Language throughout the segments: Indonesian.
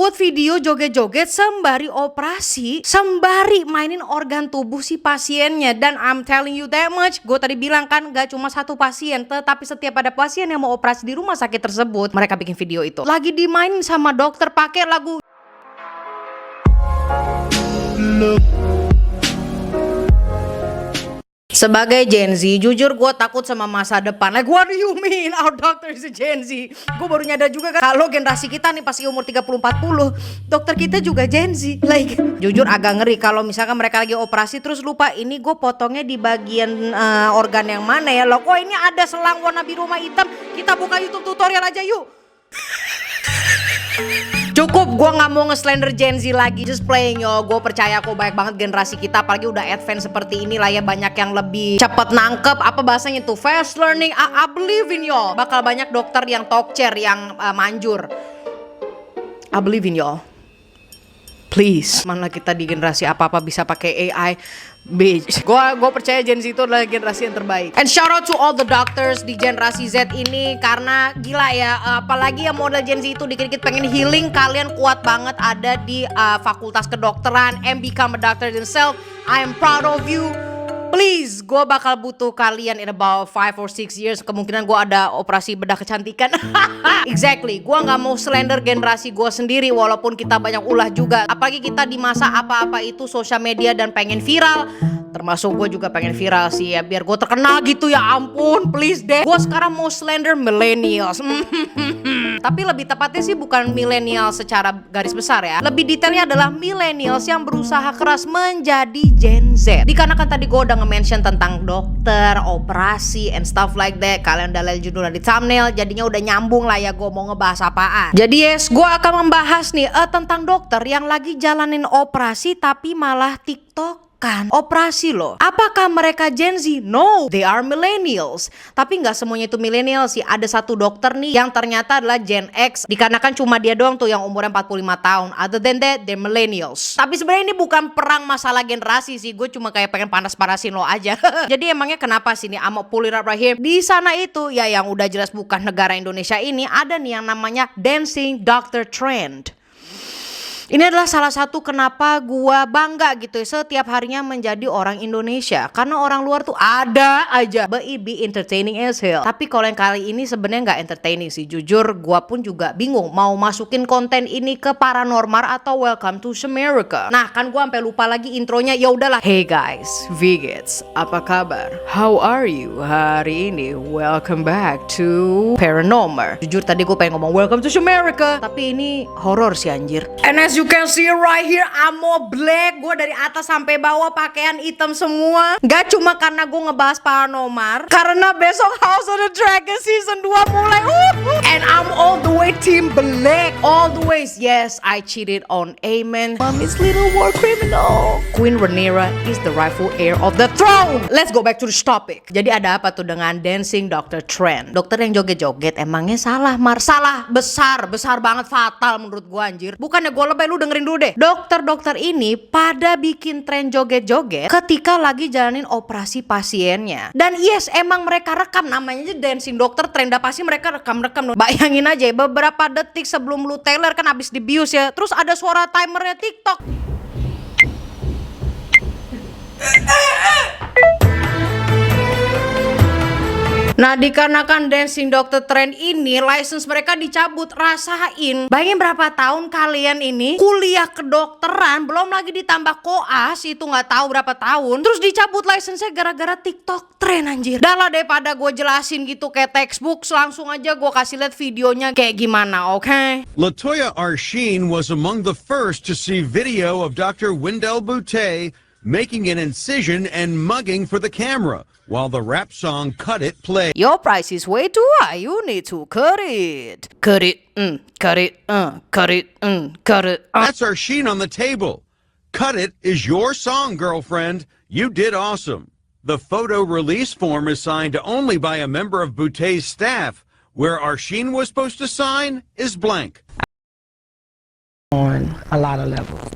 ngebuat video joget-joget sembari operasi, sembari mainin organ tubuh si pasiennya. Dan I'm telling you that much, gue tadi bilang kan gak cuma satu pasien, tetapi setiap ada pasien yang mau operasi di rumah sakit tersebut, mereka bikin video itu. Lagi dimainin sama dokter pakai lagu Sebagai Gen Z, jujur gue takut sama masa depan. Like, what do you mean our doctor is a Gen Z? Gue baru nyadar juga kan, kalau generasi kita nih pasti umur 30-40, dokter kita juga Gen Z. Like, jujur agak ngeri kalau misalkan mereka lagi operasi terus lupa ini gue potongnya di bagian organ yang mana ya. Loh kok ini ada selang warna biru sama hitam. Kita buka YouTube tutorial aja yuk. Cukup, gue gak mau nge-slander Gen Z lagi. Just playing yo, gue percaya kok banyak banget generasi kita, apalagi udah advance seperti ini lah ya, banyak yang lebih cepet nangkep, apa bahasanya tuh, fast learning. I believe in y'all. Bakal banyak dokter yang talk chair, yang manjur. I believe in y'all. Please, mana kita di generasi apa-apa bisa pakai AI. Bitch, gue percaya Gen Z itu adalah generasi yang terbaik. And shout out to all the doctors di generasi Z ini, karena gila ya, apalagi yang model Gen Z itu dikit-dikit pengen healing, kalian kuat banget ada di fakultas kedokteran and become a doctor themselves. I am proud of you. Please, gue bakal butuh kalian in about 5 or 6 years. Kemungkinan gue ada operasi bedah kecantikan. Exactly, gue gak mau slender generasi gue sendiri, walaupun kita banyak ulah juga. Apalagi kita di masa apa-apa itu sosial media dan pengen viral. Termasuk gue juga pengen viral sih ya, biar gue terkenal gitu ya ampun. Please deh, gue sekarang mau slender millennials. Tapi lebih tepatnya sih bukan milenial secara garis besar ya. Lebih detailnya adalah millennials yang berusaha keras menjadi Gen Z. Dikarenakan tadi gue udah nge-mention tentang dokter, operasi, and stuff like that. Kalian udah lihat judulnya di thumbnail, jadinya udah nyambung lah ya gue mau ngebahas apaan. Jadi yes, gue akan membahas nih tentang dokter yang lagi jalanin operasi tapi malah TikTok. Operasi loh. Apakah mereka Gen Z? No, they are millennials. Tapi nggak semuanya itu millennials sih. Ada satu dokter nih yang ternyata adalah Gen X. Dikarenakan cuma dia doang tuh yang umurnya 45 tahun. Other than that, they're millennials. Tapi sebenarnya ini bukan perang masalah generasi sih. Gue cuma kayak pengen panas-panasin lo aja. Jadi emangnya kenapa sih nih? I'm pull it up right here. Di sana itu ya yang udah jelas bukan negara Indonesia ini, ada nih yang namanya Dancing Doctor Trend. Ini adalah salah satu kenapa gua bangga gitu ya setiap harinya menjadi orang Indonesia. Karena orang luar tuh ada aja be entertaining as hell. Tapi kalau yang kali ini sebenarnya nggak entertaining sih. Jujur gua pun juga bingung mau masukin konten ini ke paranormal atau Welcome to America. Nah kan gua sampai lupa lagi intronya. Ya udahlah. Hey guys, Vigits, apa kabar? How are you hari ini? Welcome back to Paranormal. Jujur tadi gue pengen ngomong Welcome to America, tapi ini horor sih anjir. And as you can see right here, I'm all black. Gue dari atas sampai bawah pakaian hitam semua. Gak cuma karena gue ngebahas paranormal, karena besok House of the Dragon season 2 mulai. And I'm all the way team black. All the ways. Yes, I cheated on Aemon. Mommy's little war criminal. Queen Rhaenyra is the rightful heir of the throne. Let's go back to the topic. Jadi ada apa tuh dengan Dancing Doctor Trend? Dokter yang joget-joget emangnya salah? Salah besar banget, fatal menurut gue anjir. Bukannya gue lebay, lu dengerin dulu deh. Dokter-dokter ini pada bikin tren joget-joget ketika lagi jalanin operasi pasiennya. Dan yes, emang mereka rekam, namanya aja Dancing Doctor Trend, pasti mereka rekam. Bayangin aja ya, beberapa detik sebelum lu Taylor kan habis dibius ya, terus ada suara timernya TikTok. Nah dikarenakan Dancing Doctor Trend ini license mereka dicabut, rasain. Bayangin berapa tahun kalian ini kuliah kedokteran, belum lagi ditambah koas, itu nggak tahu berapa tahun, terus dicabut license-nya gara-gara TikTok Trend anjir. Dah lah daripada gue jelasin gitu kayak textbook, langsung aja gue kasih lihat videonya kayak gimana, oke? Latoya Arsheen was among the first to see video of Dr. Wendell Boutte making an incision and mugging for the camera while the rap song Cut It played. Your price is way too high, you need to cut it. Cut it, cut it, cut it, cut it. That's Arsheen on the table. Cut It is your song, girlfriend. You did awesome. The photo release form is signed only by a member of Boutte's staff, where Arsheen was supposed to sign is blank. On a lot of levels.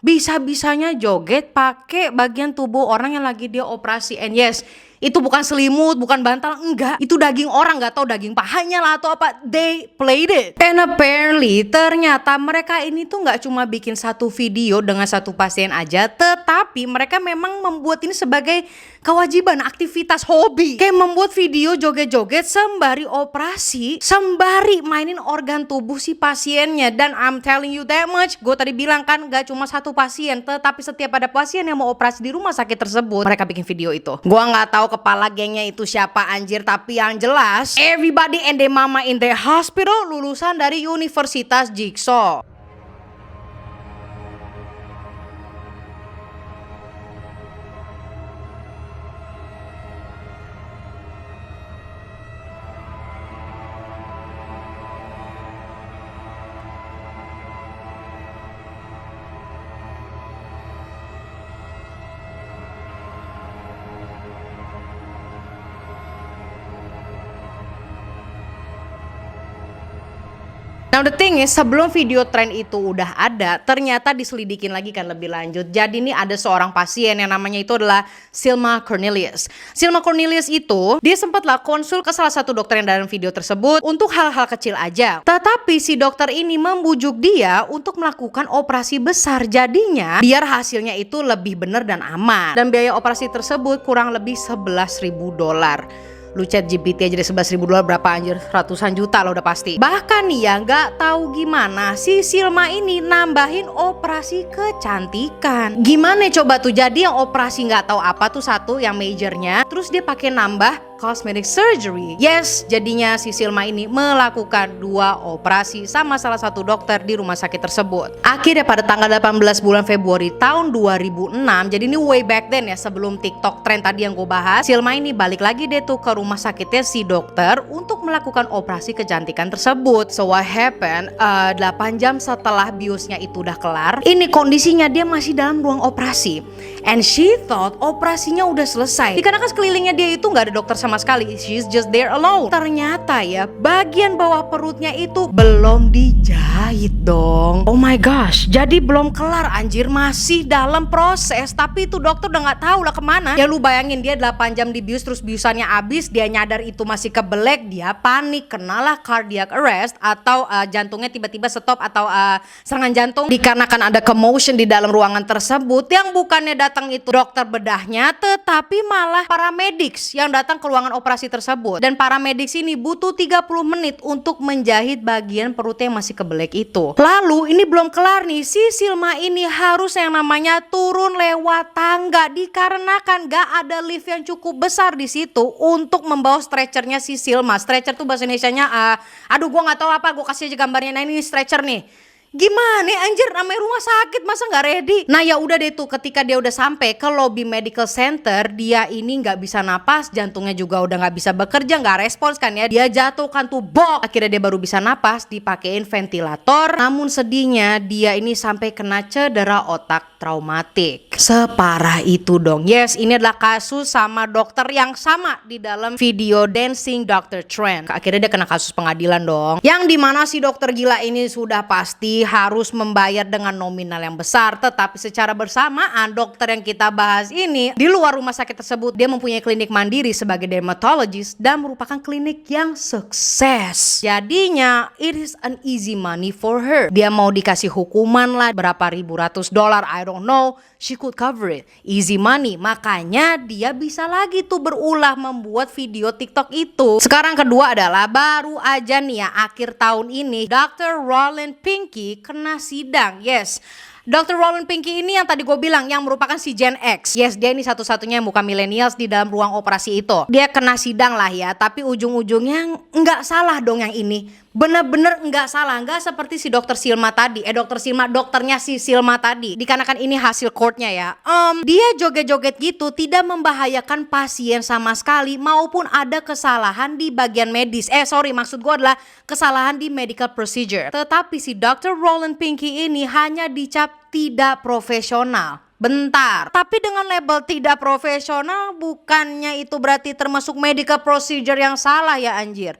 Bisa-bisanya joget pakai bagian tubuh orang yang lagi dia operasi. And yes, Itu bukan selimut, bukan bantal, enggak. Itu daging orang, nggak tahu daging pahanya lah atau apa. They played it. And apparently, ternyata mereka ini tuh nggak cuma bikin satu video dengan satu pasien aja, tetapi mereka memang membuat ini sebagai kewajiban, aktivitas hobi. Kayak membuat video joget-joget sembari operasi, sembari mainin organ tubuh si pasiennya. Dan I'm telling you that much, gue tadi bilang kan gak cuma satu pasien, tetapi setiap ada pasien yang mau operasi di rumah sakit tersebut, mereka bikin video itu. Gue gak tahu kepala gengnya itu siapa anjir, tapi yang jelas everybody and their mama in the hospital lulusan dari Universitas Jigsaw. Now the thing is, sebelum video tren itu udah ada, ternyata diselidikin lagi kan lebih lanjut. Jadi ini ada seorang pasien yang namanya itu adalah Silma Cornelius. Silma Cornelius itu, dia sempatlah konsul ke salah satu dokter yang dalam video tersebut untuk hal-hal kecil aja. Tetapi si dokter ini membujuk dia untuk melakukan operasi besar. Jadinya, biar hasilnya itu lebih benar dan aman. Dan biaya operasi tersebut kurang lebih $11.000. Lu chat GPT aja deh $11.000 berapa anjir, ratusan juta lah udah pasti. Bahkan nih ya gak tahu gimana si Silma ini nambahin operasi kecantikan. Gimana coba tuh, jadi yang operasi gak tahu apa tuh satu yang majornya, terus dia pakai nambah cosmetic surgery. Yes, jadinya si Silma ini melakukan 2 operasi sama salah satu dokter di rumah sakit tersebut. Akhirnya pada tanggal 18 bulan Februari tahun 2006, jadi ini way back then ya, sebelum TikTok trend tadi yang gue bahas, Silma ini balik lagi deh tuh ke rumah sakitnya si dokter untuk melakukan operasi kecantikan tersebut. So what happened, 8 jam setelah biusnya itu udah kelar, ini kondisinya dia masih dalam ruang operasi. And she thought operasinya udah selesai. Dikarenakan sekelilingnya dia itu gak ada dokter sama sekali, she's just there alone. Ternyata ya, bagian bawah perutnya itu belum dijahit dong. Oh my gosh, jadi belum kelar anjir, masih dalam proses. Tapi itu dokter udah gak tahu lah kemana. Ya lu bayangin, dia 8 jam dibius terus biusannya habis, dia nyadar itu masih kebelek, dia panik, kenalah cardiac arrest atau jantungnya tiba-tiba stop atau serangan jantung dikarenakan ada commotion di dalam ruangan tersebut. Yang bukannya datang itu dokter bedahnya, tetapi malah paramedics yang datang ke ruangan operasi tersebut. Dan paramedics ini butuh 30 menit untuk menjahit bagian perutnya yang masih kebelek itu. Lalu ini belum kelar nih, si Silma ini harus yang namanya turun lewat tangga dikarenakan gak ada lift yang cukup besar di situ untuk membawa stretchernya si Silma. Stretcher tuh bahasa Indonesianya aduh gue gak tahu apa, gue kasih aja gambarnya. Nah ini stretcher nih. Gimana anjir, namanya rumah sakit masa nggak ready? Nah ya udah deh tuh, ketika dia udah sampai ke lobby medical center, dia ini nggak bisa napas, jantungnya juga udah nggak bisa bekerja, nggak respons kan ya, dia jatuh kan tuh bok. Akhirnya dia baru bisa napas, dipakein ventilator. Namun sedihnya dia ini sampai kena cedera otak traumatik. Separah itu dong. Yes, ini adalah kasus sama dokter yang sama di dalam video Dancing Dr. Trent. Akhirnya dia kena kasus pengadilan dong, yang dimana si dokter gila ini sudah pasti harus membayar dengan nominal yang besar. Tetapi secara bersamaan dokter yang kita bahas ini di luar rumah sakit tersebut, dia mempunyai klinik mandiri sebagai dermatologist dan merupakan klinik yang sukses. Jadinya it is an easy money for her. Dia mau dikasih hukuman lah berapa ribu ratus dolar, I don't know, she could cover it. Easy money. Makanya dia bisa lagi tuh berulah membuat video TikTok itu. Sekarang kedua adalah baru aja nih ya, akhir tahun ini Dr. Roland Pinky kena sidang. Yes, Dr. Roland Pinky ini yang tadi gue bilang yang merupakan si Gen X. Yes, dia ini satu-satunya yang bukan millennials di dalam ruang operasi itu. Dia kena sidang lah ya, tapi ujung-ujungnya nggak salah dong yang ini. Bener-bener nggak salah, nggak seperti si dokter Silma tadi. Dokter Silma, dokternya si Silma tadi. Dikarenakan ini hasil courtnya ya. Dia joget-joget gitu, tidak membahayakan pasien sama sekali, maupun ada kesalahan di bagian medis. Maksud gue adalah kesalahan di medical procedure. Tetapi si Dr. Roland Pinky ini hanya dicap tidak profesional. Bentar, tapi dengan label tidak profesional bukannya itu berarti termasuk medical procedure yang salah ya anjir?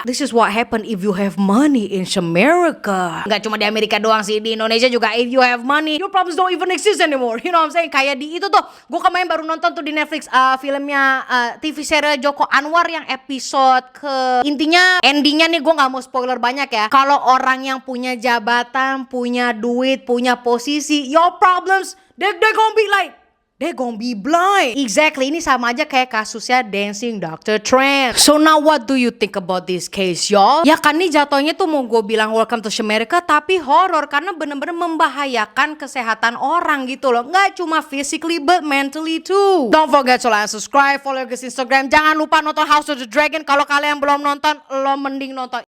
This is what happen if you have money in America. Nggak cuma di Amerika doang sih, di Indonesia juga. If you have money, your problems don't even exist anymore. You know what I'm saying? Kayak di itu tuh, gue kemarin baru nonton tuh di Netflix filmnya TV serial Joko Anwar yang episode intinya endingnya nih, gue nggak mau spoiler banyak ya. Kalau orang yang punya jabatan, punya duit, punya posisi, your problems they gonna be like, they're gonna be blind. Exactly, ini sama aja kayak kasusnya Dancing Dr. Trent. So now what do you think about this case, y'all? Ya kan nih jatuhnya tuh mau gue bilang Welcome to America tapi horror karena bener-bener membahayakan kesehatan orang gitu loh. Nggak cuma physically but mentally too. Don't forget to like, subscribe, follow guys Instagram. Jangan lupa nonton House of the Dragon. Kalau kalian belum nonton, lo mending nonton